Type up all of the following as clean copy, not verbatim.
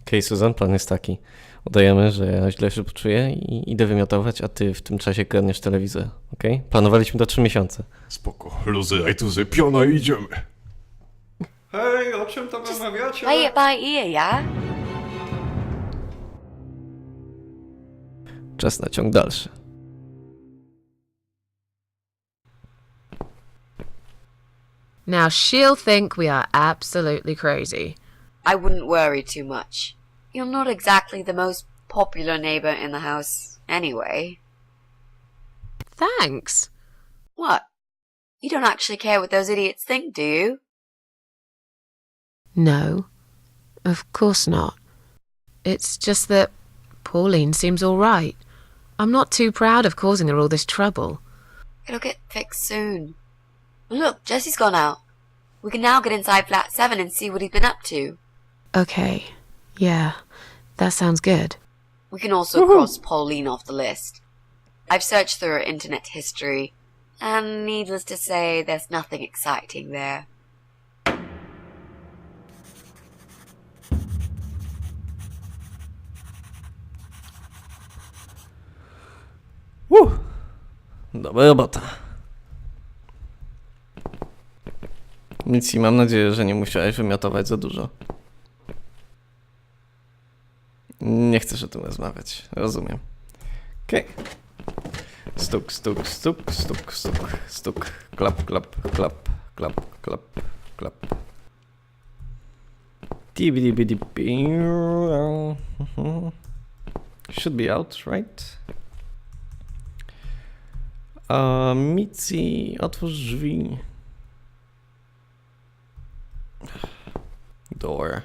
Okej, Susan, plan jest taki. Udajemy, że ja źle się poczuję i idę wymiotować, a ty w tym czasie kradniesz telewizor, okej? Planowaliśmy to 3 miesiące. Spoko, luzy, rajtuzy, piona i idziemy. Hej, o czym tam rozmawiacie? Play it by ear, yeah? Czas na ciąg dalszy. Now she'll think we are absolutely crazy. I wouldn't worry too much. You're not exactly the most popular neighbor in the house, anyway. Thanks. What? You don't actually care what those idiots think, do you? No, of course not. It's just that Pauline seems all right. I'm not too proud of causing her all this trouble. It'll get fixed soon. Look, Jesse's gone out. We can now get inside flat 7 and see what he's been up to. Okay, yeah, that sounds good. We can also cross Pauline off the list. I've searched through her internet history, and needless to say, there's nothing exciting there. Dobra robota. Nic i mam nadzieję, że nie musiałeś wymiotować za dużo. Nie chcesz o tym rozmawiać, rozumiem. Okej. Stuk, stuk, stuk, stuk, stuk, stuk. Klap, klap, klap, klap, klap, klap. Should be out, right? Mici, otwórz drzwi. Door.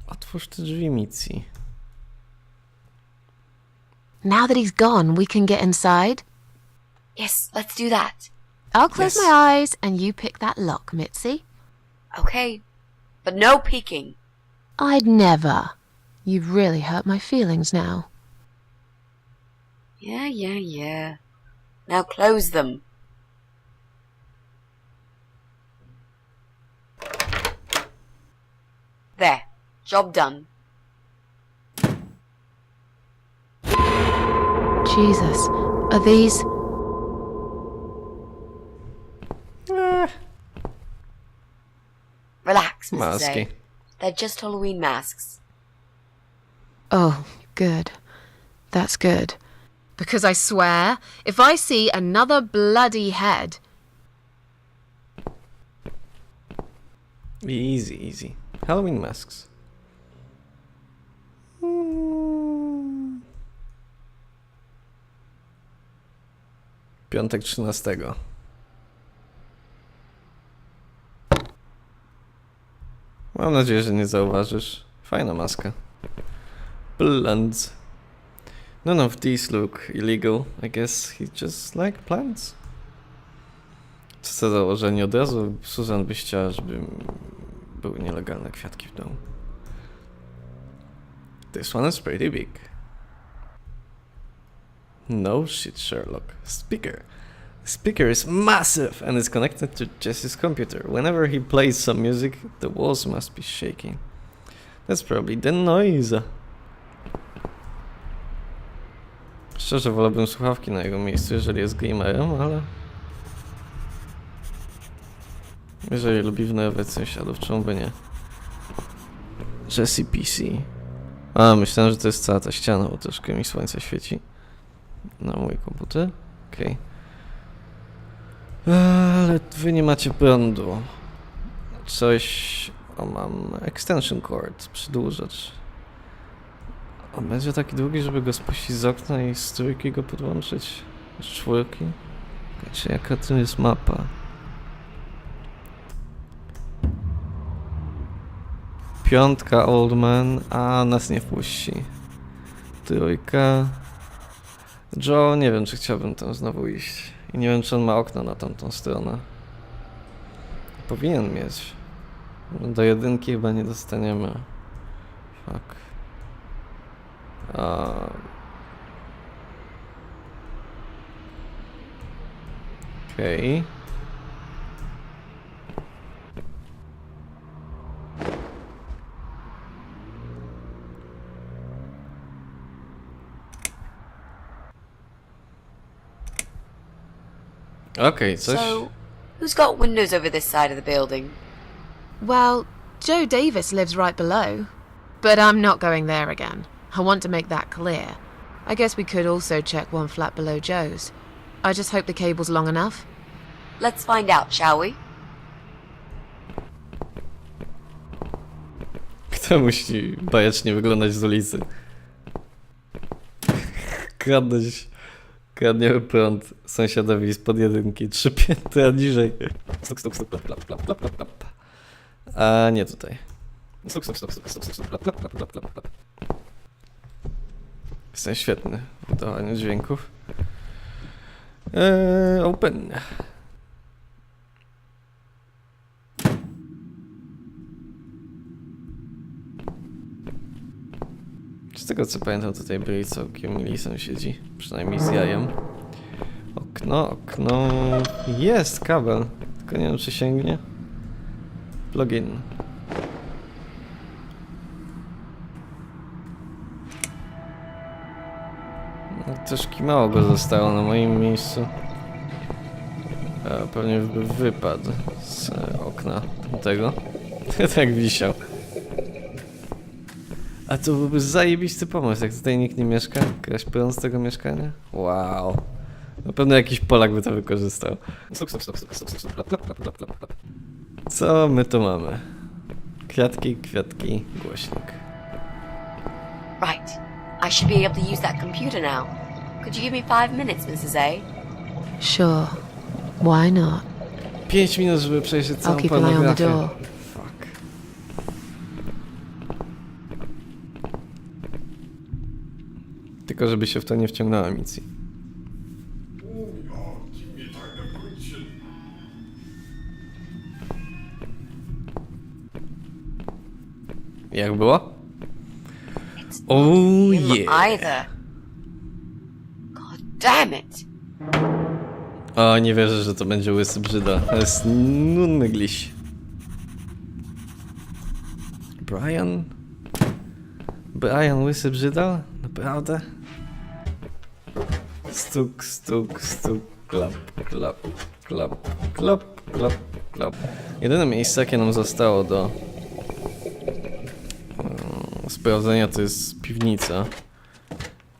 Otwórz te drzwi, Mici. Now that he's gone, we can get inside. Yes, let's do that. I'll close Yes. my eyes and you pick that lock, Mitzi. Okay, but no peeking. I'd never. You've really hurt my feelings now. Yeah. Now close them. There. Job done. Jesus, are these... Relax, Mrs. Maski. A. They're just Halloween masks. Oh, good. That's good. Because I swear, if I see another bloody head... Easy, easy. Halloween masks. Piątek 13. Mam nadzieję, że nie zauważysz. Fajna maska. Plants. None of these look illegal. I guess he just like plants. Co za założenie? Od razu Susan by chciała, żeby były nielegalne kwiatki w domu. This one is pretty big. No shit, Sherlock. Speaker. The speaker is massive and is connected to Jesse's computer. Whenever he plays some music, the walls must be shaking. That's probably the noise. Szczerze wolałbym słuchawki na jego miejscu, jeżeli jest gamerem, ale... Jeżeli lubi wnerwać sąsiadów, czemu by nie? Jesse PC. A, myślałem, że to jest cała ta ściana, bo troszkę mi słońce świeci na mój komputer. Okej. Ale wy nie macie prądu. Coś... O, mam extension cord, przedłużacz. On będzie taki długi, żeby go spuścić z okna i z trójki go podłączyć? Z czwórki? Wiecie, jaka to jest mapa? Piątka, old man, a nas nie wpuści. Trójka. Joe, nie wiem, czy chciałbym tam znowu iść. I nie wiem, czy on ma okno na tamtą stronę. Powinien mieć. Do jedynki chyba nie dostaniemy. Fuck. Okej. Okej, coś... So, who's got windows over this side of the building? Well, Joe Davis lives right below. But I'm not going there again. I want to make that clear. I guess we could also check one flat below Joe's. I just hope the cable's long enough. Let's find out, shall we? Kto musi bajecznie wyglądać z ulicy? Kradniemy prąd sąsiadowi spod jedynki, 3 piętra niżej. Stuk, stuk, stuk, plap, plap, plap, plap, plap, plap. A nie tutaj. Stuk, stuk, stuk, stuk, stuk, stuk, plap, plap, plap, plap, plap, plap. Jestem świetny w udawaniu dźwięków. Open. Z tego co pamiętam, tutaj byli całkiem mili sąsiedzi. Przynajmniej z jajem. Okno. Jest kabel. Tylko nie wiem, czy sięgnie. Plugin. No, troszkę mało go zostało na moim miejscu. Pewnie by wypadł z okna tamtego. Tak wisiał. A to byłby zajebisty pomysł, jak tutaj nikt nie mieszka. Kraść prąd z tego mieszkania? Wow. Na pewno jakiś Polak by to wykorzystał. Co my tu mamy? Kwiatki, głośnik. Right. I should be able to use that computer now. Could you give me 5 minutes, Mrs. A? Sure. Why not? 5 minut, żeby przejrzeć całą I'll keep an eye on the pornografię. door. Fuck. Tylko żeby się w to nie wciągnęła misji. Jak było? Oh yeah. Either. God damn it. O, nie wierzę, że to będzie łysy brzydal. To jest nudny gliś. Brian łysy brzydal? Naprawdę? Stuk, klap, klap, klap, klap, klap, klap. Jedyne miejsce, jakie nam zostało do sprawdzenia, to jest piwnica.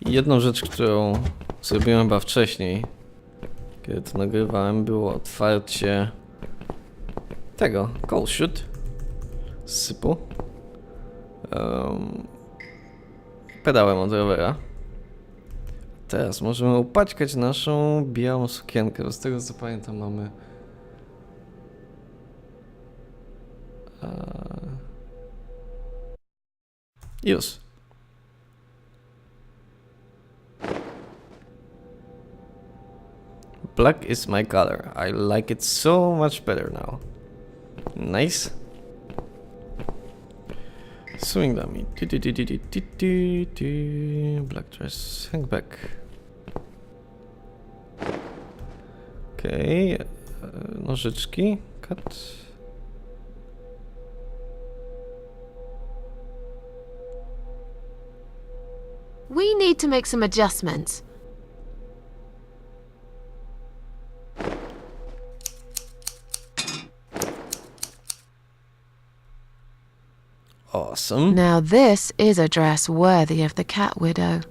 I jedną rzecz, którą zrobiłem chyba wcześniej, kiedy to nagrywałem, było otwarcie tego, coal chute z sypu. Pedałem od rowera. Teraz możemy upaćkać naszą białą sukienkę, bo z tego co pamiętam mamy... Już. Black is my color. I like it so much better now. Nice. Swing dummy. Black dress. Hang back. Okej. Nożyczki. Cut. We need to make some adjustments. Awesome. Now this is a dress worthy of the cat widow.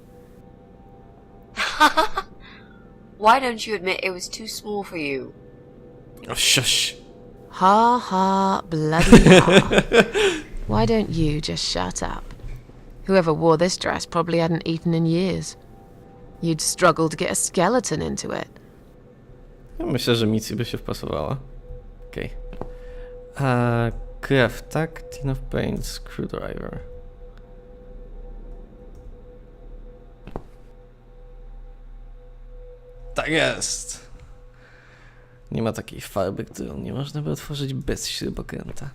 Why don't you admit it was too small for you? Oh, shush. Ha ha, bloody ha. Why don't you just shut up? Whoever wore this dress probably hadn't eaten in years. You'd struggle to get a skeleton into it. Ja myślę, że Mitzi by się wpasowała. Okej. Krew, tak? Tin of paint, screwdriver. Tak jest! Nie ma takiej farby, którą nie można by otworzyć bez śrubokręta.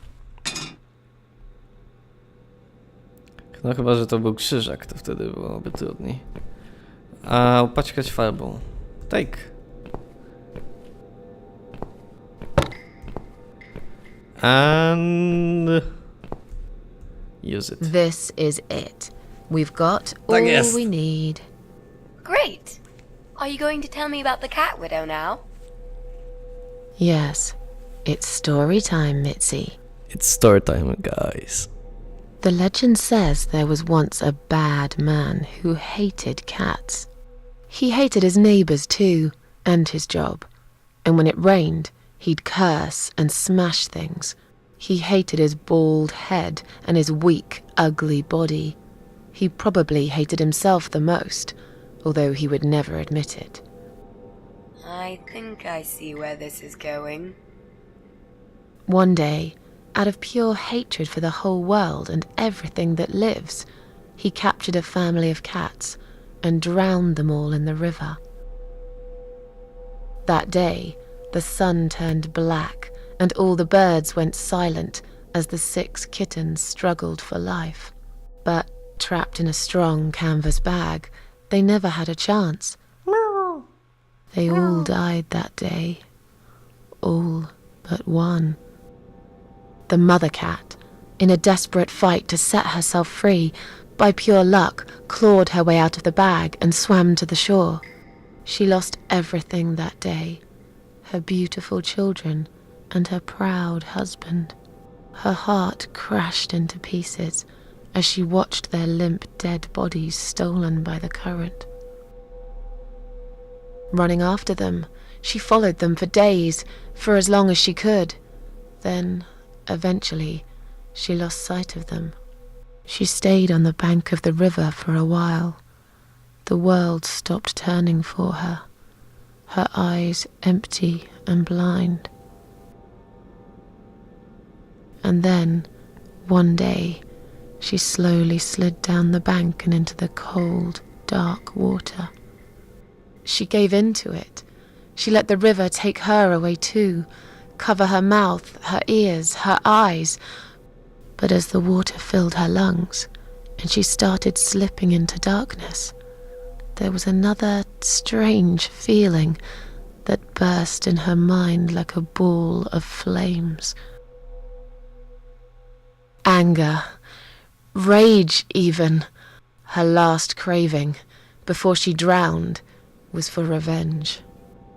No chyba, że to był krzyżak, to wtedy byłoby trudniej. A upaćkać farbą. Take. And use it. This is it. We've got all we need. Great. Are you going to tell me about the cat widow now? Yes, it's story time, Mitzi. It's story time, guys. The legend says there was once a bad man who hated cats. He hated his neighbours too, and his job. And when it rained, he'd curse and smash things. He hated his bald head and his weak, ugly body. He probably hated himself the most, although he would never admit it. I think I see where this is going. One day, out of pure hatred for the whole world and everything that lives, he captured a family of cats and drowned them all in the river. That day, the sun turned black and all the birds went silent as the 6 kittens struggled for life. But trapped in a strong canvas bag, they never had a chance. They all died that day. All but one. The mother cat, in a desperate fight to set herself free, by pure luck clawed her way out of the bag and swam to the shore. She lost everything that day, her beautiful children and her proud husband. Her heart crashed into pieces as she watched their limp dead bodies stolen by the current. Running after them, she followed them for days, for as long as she could. Then, eventually, she lost sight of them. She stayed on the bank of the river for a while. The world stopped turning for her, her eyes empty and blind. And then, one day, she slowly slid down the bank and into the cold, dark water. She gave in to it. She let the river take her away too, cover her mouth, her ears, her eyes. But as the water filled her lungs and she started slipping into darkness, there was another strange feeling that burst in her mind like a ball of flames. Anger, rage even. Her last craving, before she drowned, was for revenge,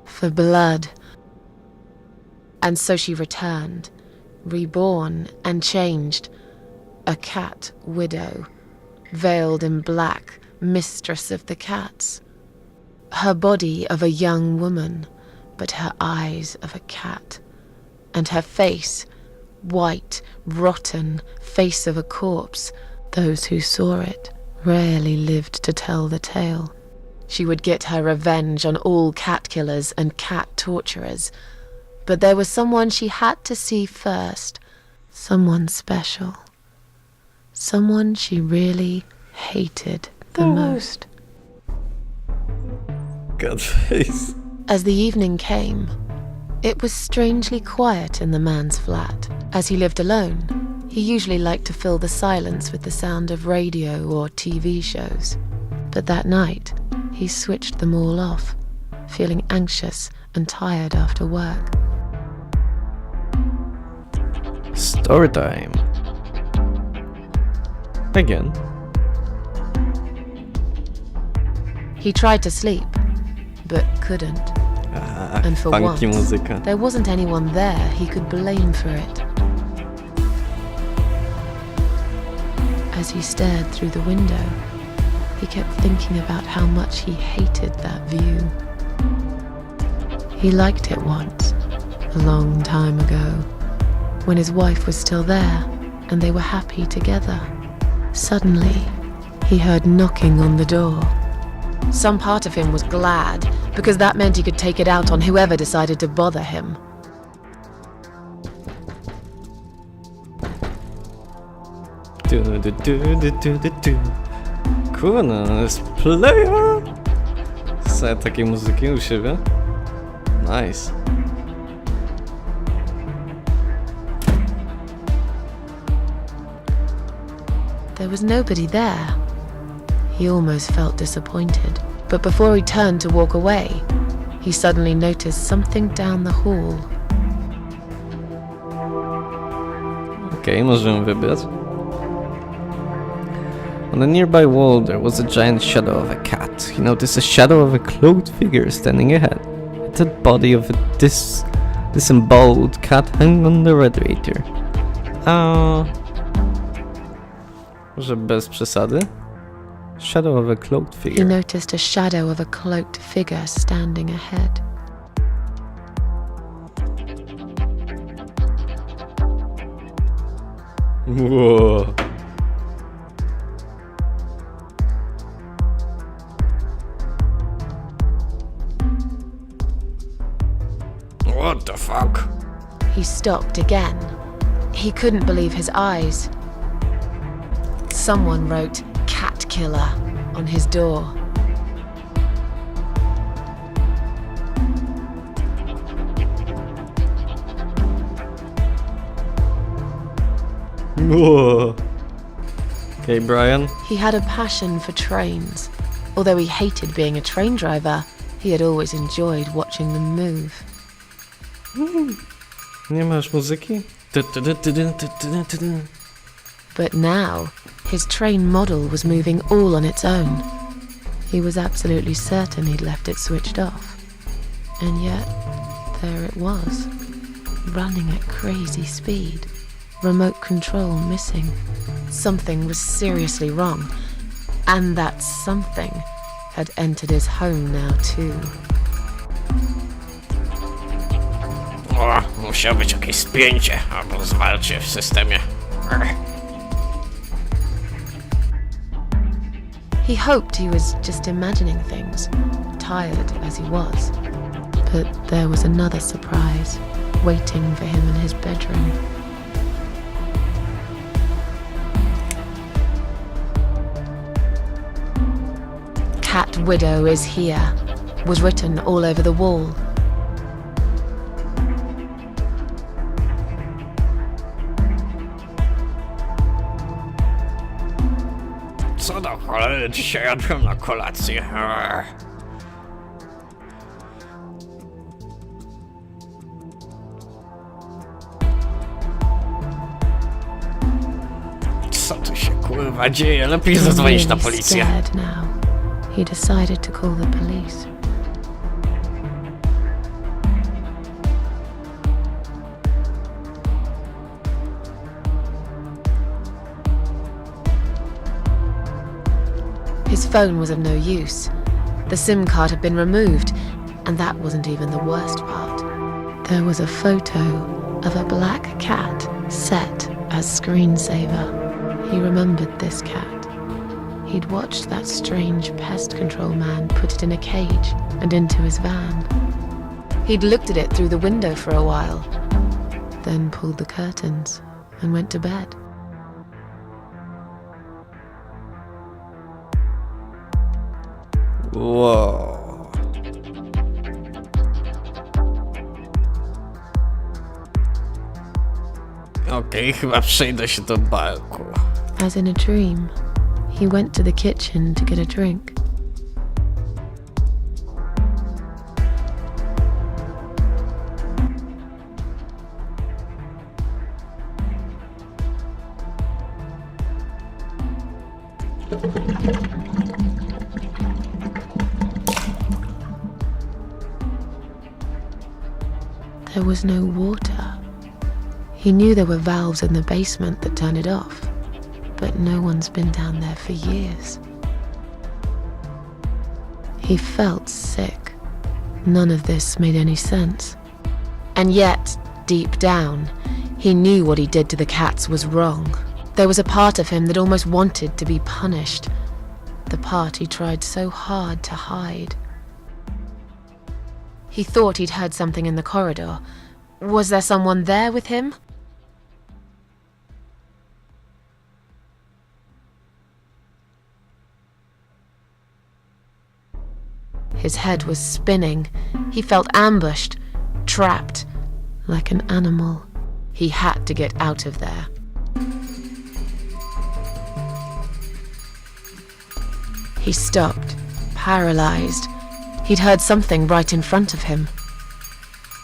for blood. And so she returned, reborn and changed, a cat widow, veiled in black, mistress of the cats. Her body of a young woman, but her eyes of a cat, and her face, white, rotten, face of a corpse. Those who saw it rarely lived to tell the tale. She would get her revenge on all cat killers and cat torturers. But there was someone she had to see first, someone special, someone she really hated the most. God face. As the evening came, it was strangely quiet in the man's flat. As he lived alone, he usually liked to fill the silence with the sound of radio or TV shows. But that night, he switched them all off, feeling anxious and tired after work. Story time. Again. He tried to sleep, but couldn't. And for once, Funky muzyka. there wasn't anyone there he could blame for it. As he stared through the window, he kept thinking about how much he hated that view. He liked it once, a long time ago, when his wife was still there and they were happy together. Suddenly, he heard knocking on the door. Some part of him was glad, because that meant he could take it out on whoever decided to bother him. Kurna, jest player! Set takiej muzyki u siebie. Nice. There was nobody there. He almost felt disappointed, but before he turned to walk away, he suddenly noticed something down the hall. Okej, możemy wybrać. On a nearby wall there was a giant shadow of a cat. He noticed a shadow of a cloaked figure standing ahead. The body of a Disemboweled cat hung on the radiator. Może bez przesady? Shadow of a cloaked He figure. noticed a shadow of a cloaked figure standing ahead. Whoa. What the fuck? He stopped again. He couldn't believe his eyes. Someone wrote "cat killer" on his door. Whoa. Okay, Brian. He had a passion for trains. Although he hated being a train driver, he had always enjoyed watching them move. Nie masz muzyki? But now, his train model was moving all on its own. He was absolutely certain he'd left it switched off. And yet, there it was, running at crazy speed. Remote control missing. Something was seriously wrong. And that something had entered his home now too. O, musiało być jakieś spięcie albo zwarcie w systemie. He hoped he was just imagining things, tired as he was. But there was another surprise waiting for him in his bedroom. "Cat Widow is here" was written all over the wall. Co do cholery, dzisiaj jadłem na kolację. Co tu się kurwa dzieje? Lepiej zadzwonić na policję. Scared now, he decided to call the police. His phone was of no use. The SIM card had been removed, and that wasn't even the worst part. There was a photo of a black cat set as screensaver. He remembered this cat. He'd watched that strange pest control man put it in a cage and into his van. He'd looked at it through the window for a while, then pulled the curtains and went to bed. Wow. Okej, chyba przejdę się do barku. As in a dream, he went to the kitchen to get a drink. There was no water. He knew there were valves in the basement that turned it off, but no one's been down there for years. He felt sick. None of this made any sense. And yet, deep down, he knew what he did to the cats was wrong. There was a part of him that almost wanted to be punished. The part he tried so hard to hide. He thought he'd heard something in the corridor. Was there someone there with him? His head was spinning. He felt ambushed, trapped, like an animal. He had to get out of there. He stopped, paralyzed. He'd heard something right in front of him.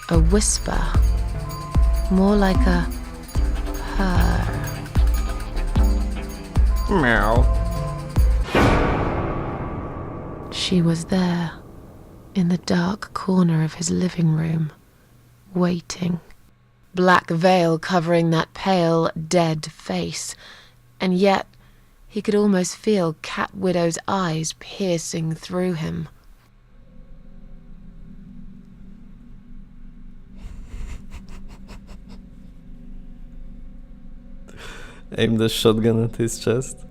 A whisper. More like a purr. Meow. She was there, in the dark corner of his living room, waiting. Black veil covering that pale, dead face, and yet he could almost feel Cat Widow's eyes piercing through him. Aim the shotgun at his chest.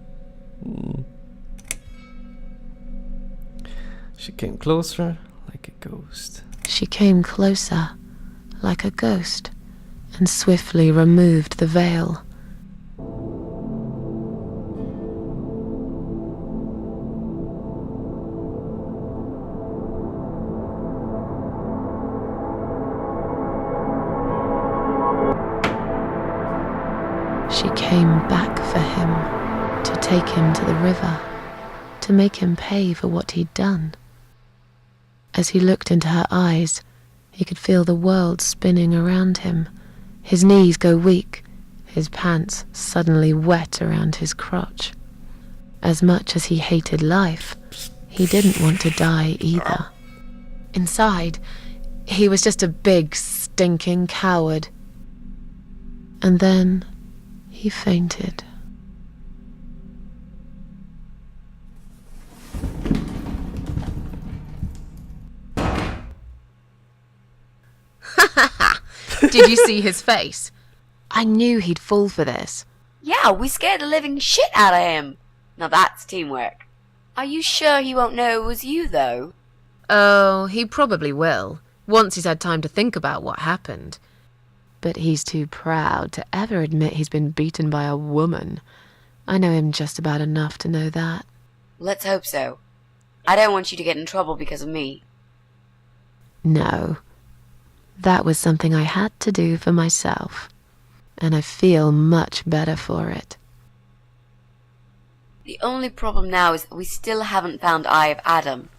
She came closer, like a ghost. She came closer, like a ghost, and swiftly removed the veil. She came back for him, to take him to the river, to make him pay for what he'd done. As he looked into her eyes, he could feel the world spinning around him, his knees go weak, his pants suddenly wet around his crotch. As much as he hated life, he didn't want to die either. Inside, he was just a big, stinking coward. And then he fainted. Did you see his face? I knew he'd fall for this. Yeah, we scared the living shit out of him. Now that's teamwork. Are you sure he won't know it was you, though? Oh, he probably will, once he's had time to think about what happened. But he's too proud to ever admit he's been beaten by a woman. I know him just about enough to know that. Let's hope so. I don't want you to get in trouble because of me. No. That was something I had to do for myself. And I feel much better for it. The only problem now is that we still haven't found Eye of Adam.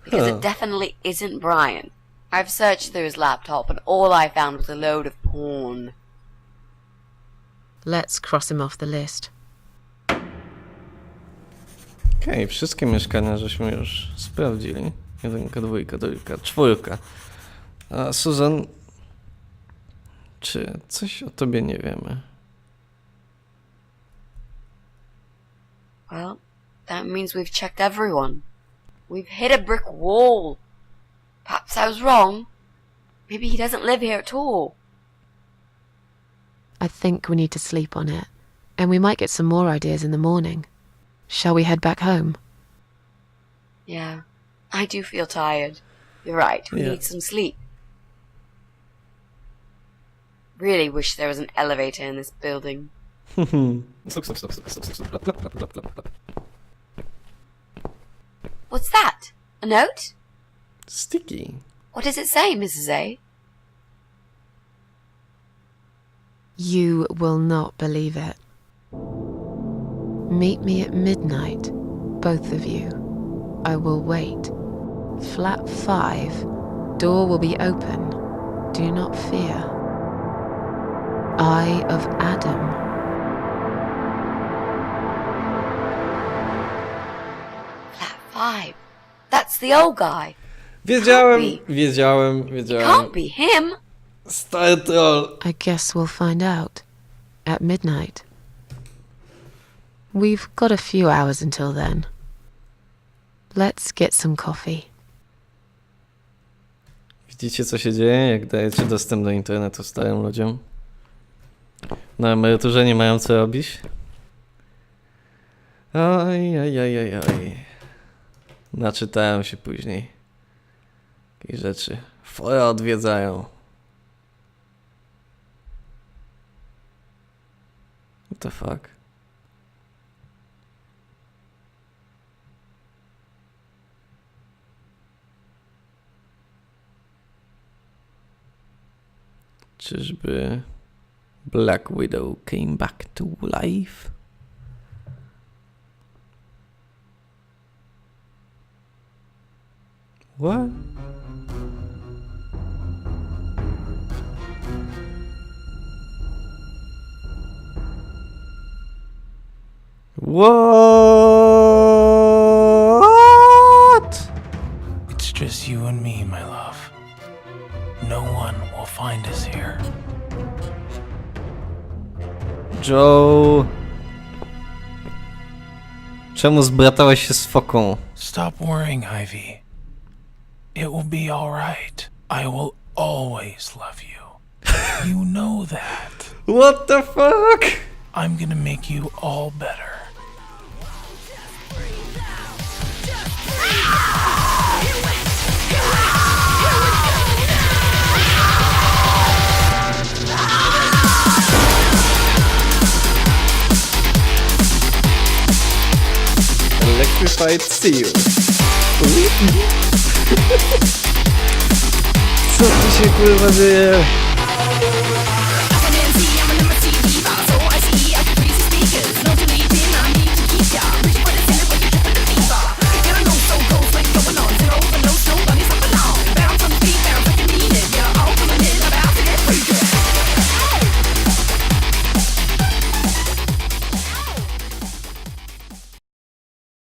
Because it definitely isn't Brian. I've searched through his laptop and all I found was a load of porn. Let's cross him off the list. Okej, wszystkie mieszkania żeśmy już sprawdzili. 1, 2, 3, 4. A Susan... Czy coś o tobie nie wiemy? Well, that means we've checked everyone. We've hit a brick wall. Perhaps I was wrong. Maybe he doesn't live here at all. I think we need to sleep on it. And we might get some more ideas in the morning. Shall we head back home? Yeah, I do feel tired. You're right, we Yeah. need some sleep. Really wish there was an elevator in this building. Stop. What's that? A note? Sticky. What does it say, Mrs. A? You will not believe it. Meet me at midnight, both of you. I will wait. Flat 5. Door will be open. Do not fear. Eye of Adam. Flat 5. That's the old guy. Wiedziałem. It can't be him. Stary troll. I guess we'll find out. At midnight. We've got a few hours until then. Let's get some coffee. Widzicie, co się dzieje, jak dajecie dostęp do internetu starym ludziom? Na emeryturze nie mają co robić? Oj. Naczytałem się później. Takich rzeczy. Fora odwiedzają. What the fuck? Czyżby Black Widow came back to life? What? What? It's just you and me, my love. No one will find us here. Joe... Czemu zbratałeś się z foką? Stop worrying, Ivy. It will be all right. I will always love you. You know that. What the fuck? I'm gonna make you all better. Electrified Seal. Co tu się kurwa dzieje?